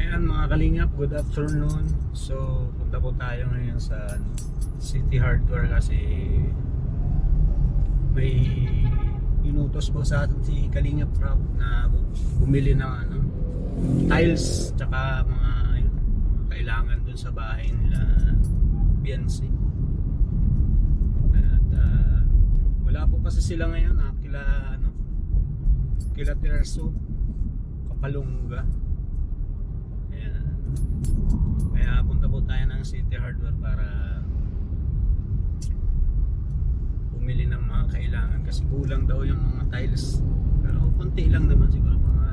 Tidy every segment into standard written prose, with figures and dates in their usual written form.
Ayan mga kalingap, good afternoon. So punta po tayo ngayon sa City Hardware kasi may inutos po sa atin si Kalingap Rob na bumili ng tiles tsaka mga kailangan dun sa bahay nila Biancy. At wala po kasi sila ngayon kila Tirso Kapalungga. Kaya punta po tayo ng City Hardware para bumili ng mga kailangan kasi kulang daw yung mga tiles, pero konti lang naman siguro, mga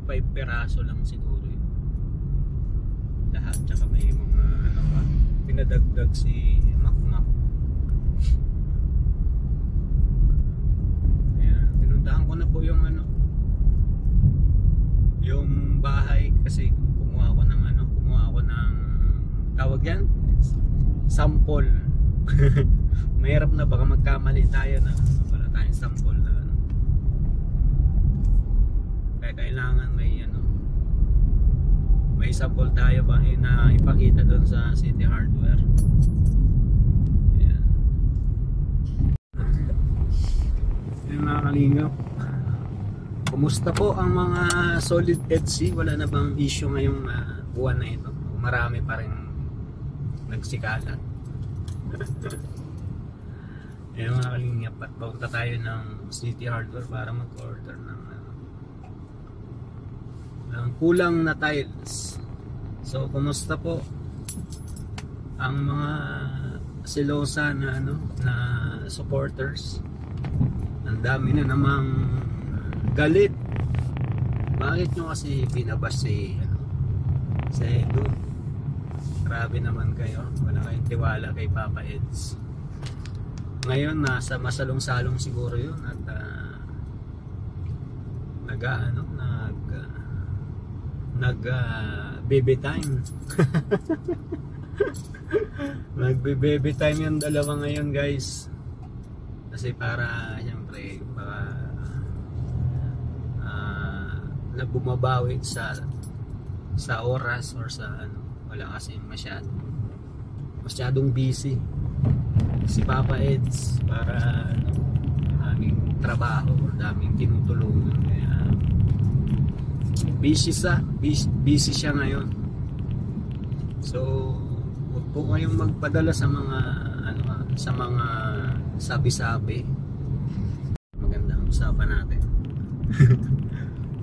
35 peraso lang siguro yun lahat, tsaka may mga pinadagdag si Makmak. Ayan, pinuntahan ko na po yung yung bahay kasi kumuha ako ng tawag yan, sample. Mahirap na, baka magkamali tayo na wala tayong sample na kaya kailangan may sample tayo ba na ipakita doon sa City Hardware. Ayan. Yung mga kalingap, kumusta po ang mga solid EDC? Wala na bang issue ngayong buwan na ito? Marami pa rin nagsikalat. Ayun mga kalingap, at punta tayo ng City Hardware para mag-order ng kulang na tiles. So kumusta po ang mga silosa na supporters? Ang dami na namang galit. Bakit nyo kasi binabas si Edo? Grabe naman kayo, wala kayong tiwala kay Papa Eds. Ngayon nasa masalong-salong siguro yun at baby time. Baby time yung dalawa ngayon guys, kasi para siyempre na bumabawi sa oras or sa wala kasi masyadong busy si Papa Eds para daming trabaho or daming tinutulungan, kaya busy siya ngayon. So huwag po kayong magpadala sa mga sabi-sabi. Magandang usapan natin.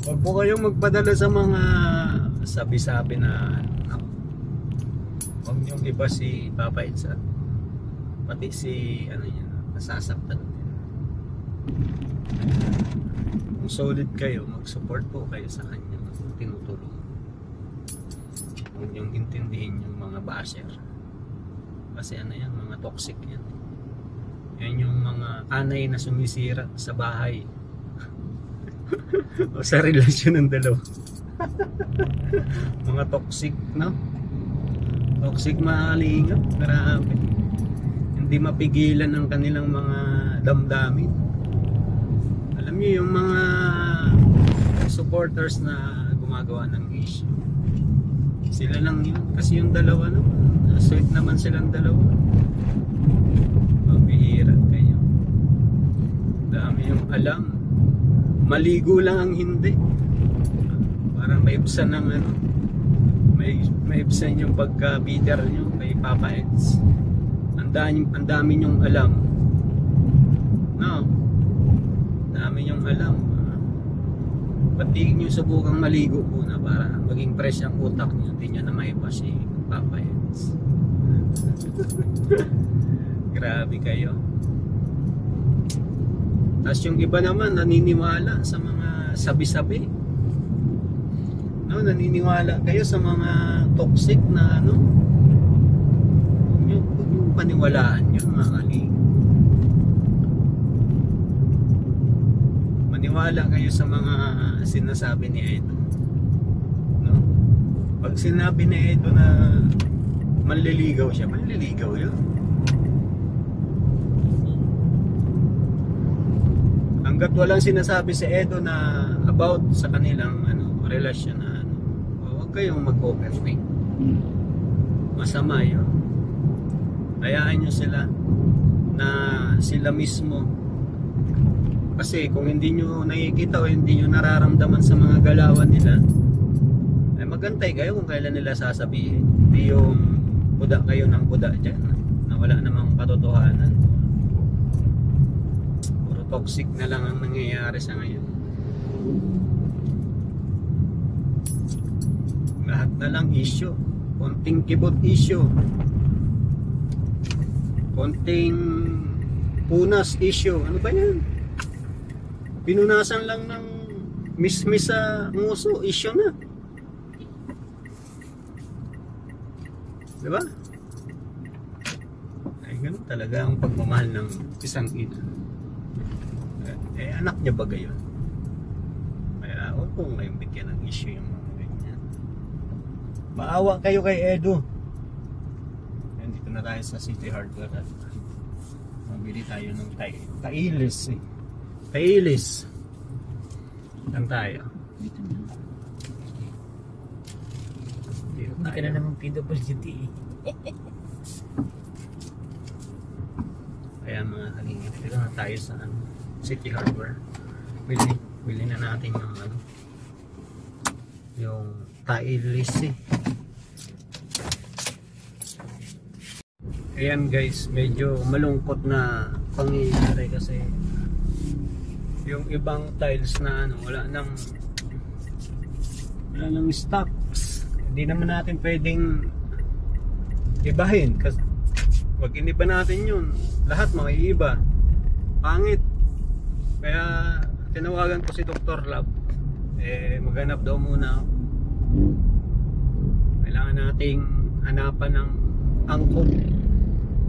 Huwag po kayong magpadala sa mga sabi-sabi na huwag niyong iba si Papa Eds, pati si nasasaktan din. Kung solid kayo, mag-support po kayo sa kanya, tinutulong. Huwag niyong intindihin yung mga basher kasi mga toxic yan. Yan yung mga kanay na sumisira sa bahay o sa relasyon ng dalawa. Mga toxic, no? Toxic malingap, grabe. Hindi mapigilan ang kanilang mga damdamin. Alam niyo yung mga supporters na gumagawa ng issue, sila lang yun. Kasi yung dalawa sweet naman silang dalawa. Mabihira kayo. Dami yung alam. Maligo lang ang hindi. Parang maibsan ng maibsan yung pagka-bitter nyo kay Papa Eds. Ang dami nyong alam, no? Dami nyong alam. Pati nyo subukang maligo muna para maging fresh ang utak nyo. Hindi nyo na maiba si Papa Eds. Grabe kayo. Tapos yung iba naman naniniwala sa mga sabi-sabi. Naniniwala kayo sa mga toxic na huwag nyo paniwalaan yun mga kaling. Maniwala kayo sa mga sinasabi ni Edo, no? Pag sinabi ni Edo na manliligaw siya, manliligaw yun. Hanggat walang sinasabi si Edo na about sa kanilang relasyon na wag kayong mag-overthink. Masama yun. Hayaan nyo sila na sila mismo. Kasi kung hindi nyo nakikita o hindi nyo nararamdaman sa mga galawan nila, ay magantay kayo kung kailan nila sasabihin. Hindi yung kuda kayo ng kuda dyan na wala namang katotohanan. Puro toxic na lang ang nangyayari sa ngayon. Lahat na lang issue. Konting kibot issue. Konting punas issue. Ano ba yan? Pinunasan lang ng mismis sa nguso, issue na. Diba? Ay, ganun talaga ang pagmamahal ng isang ina. Eh, anak niya ba gayon? Kaya, huwag po ngayong bigyan ng issue yung mga ganyan. Maawa kayo kay Edu. Yan, dito na tayo sa City Hardware at mabili tayo ng tailis eh. Tailis. Lang tayo. Hindi ka na naman PWD eh. Kaya mga kalingap, dito na tayo sa City Hardware. Bili na natin yung yung tailis eh. Ayan guys, medyo malungkot na pangyayari kasi yung ibang tiles na wala nang stocks. Hindi naman natin pwedeng ibahin kasi wag iniba natin yun, lahat maiiba, pangit. Kaya tinawagan ko si Dr. Lab, maghanap daw muna ako. Kailangan nating hanapan ng angkop.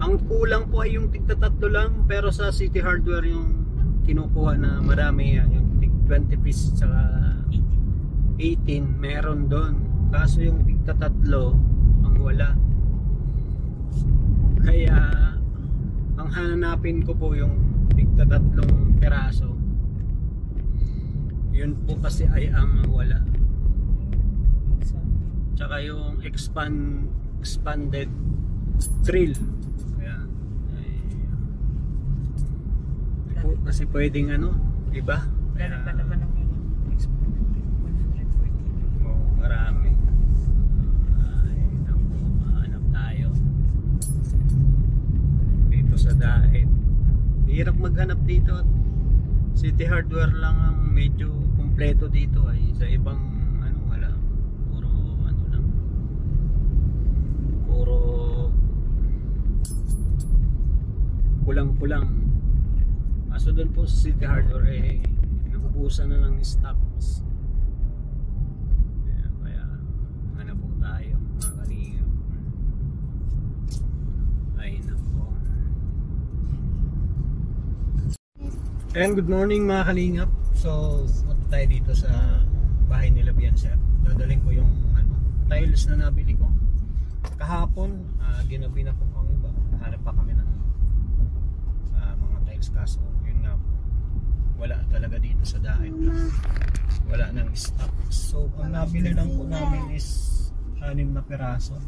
Ang kulang po ay yung tigta-tatlo lang, pero sa City Hardware yung kinukuha na marami yan, yung 20 pieces saka 18 meron doon, kaso yung tigta-tatlo ang wala. Kaya ang hanapin ko po yung tigta-tatlong peraso, yun po kasi ay ang wala. Tsaka yung expanded drill. Kasi pwedeng iba. Wala pa naman ang 140. Oo, marami. Ay, naku, mahanap tayo. Dito sa Daet. Hirap maghanap dito. City Hardware lang ang medyo kumpleto dito ay. Sa ibang wala. Puro lang. Puro kulang-kulang. So doon po sa City Hardware nakubusan na ng stocks. Kaya hanap po tayo mga kalingap. Ay nako. And good morning mga kalingap. So punta tayo dito sa bahay nila Bianser. Dadaling ko yung tiles na nabili ko kahapon. Ginabi na po ang iba. Hanap pa kami ng mga tiles, kaso yun nga po, wala talaga dito sa Daet. Wala nang stock. So ang nabili lang po namin is 6 na peraso.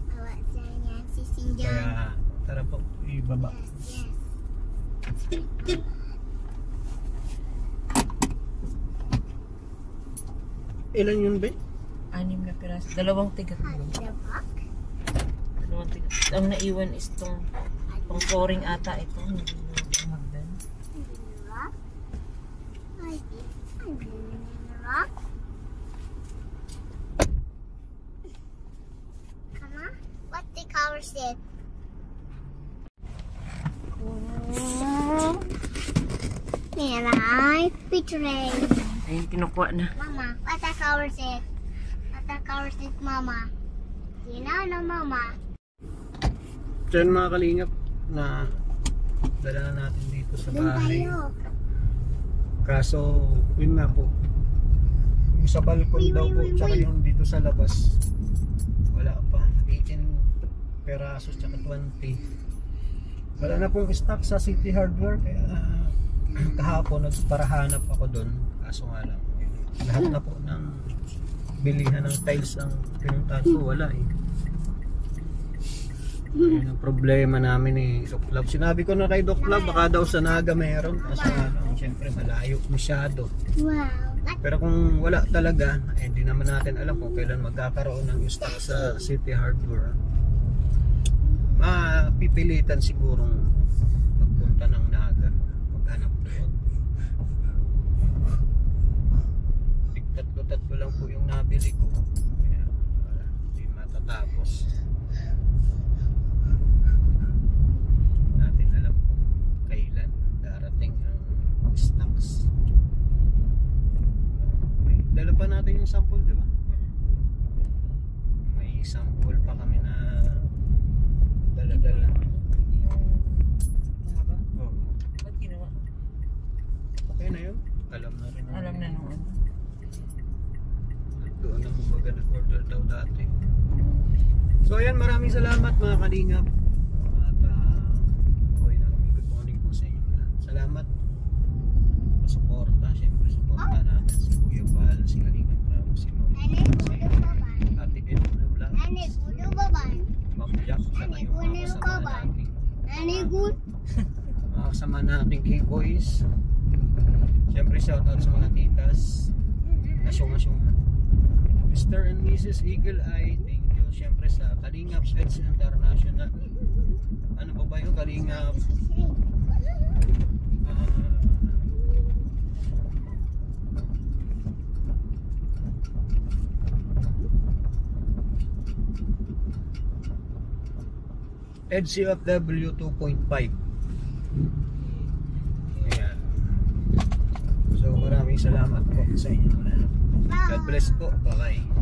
Kaya tara po, ibaba. Ilan yun ba? 6 na piraso. Dalawang tigat mo. Dalawang tigat. Ang naiwan is itong pang flooring ata ito. Magdan. What the color said? May I picture. Ayun, kinukuha na. Mama, what the color said? What the color said, Mama? You know, Mama. So yun mga kalingap, na dala na natin dito sa bahay. Kaso yun nga po, yung sa balkon daw po, tsaka yung dito sa labas wala pa, 18 perasos tsaka 20. Wala na pong stock sa City Hardware, kaya kahapon nagparahanap ako doon. Kaso nga lang, lahat na po ng bilihan ng tiles ang pinuntahan ko, wala eh. Yun ang problema namin eh, Doc Love. Sinabi ko na kay Doc Love, baka daw sa Naga meron. Kasi siyempre malayo masyado. Wow. Pero kung wala talaga, eh di naman natin alam kung kailan magkakaroon ng stock sa City Hardware. Mapipilitan sigurong magpunta ng Naga, maghanap doon. Tatlo lang po yung nabili ko. Kaya hindi matatapos. Natin alam kung kailan darating ang stocks. Dala pa natin yung sample, di ba? May sample pa kami na dala-dala. Yung mahaba? Oo. Ba't ginawa? Okay na yun. Alam na rin. Alam na nung ano. Doon na kumbaga nag-order daw dati. So ayan, maraming salamat mga kalingap. At okay na, good morning po sa inyo. Salamat sa suporta. Siyempre suporta natin si Kuya Val, si Kalingap Ramo, si Ma'am, si Ate Edna Vlog, Ma'am Jack, sa kayong mga kasama natin. Mga kasama natin K-Boys. Siyempre shoutout sa mga titas. Asyong-asyong. Mr. and Mrs. Eagle Eye, thank you. Siyempre sa Kalingap Pets International. Ano pa ba yung Kalingap? EdCFW 2.5. Ayan. So maraming salamat po sa inyo. God bless po. Bye-bye.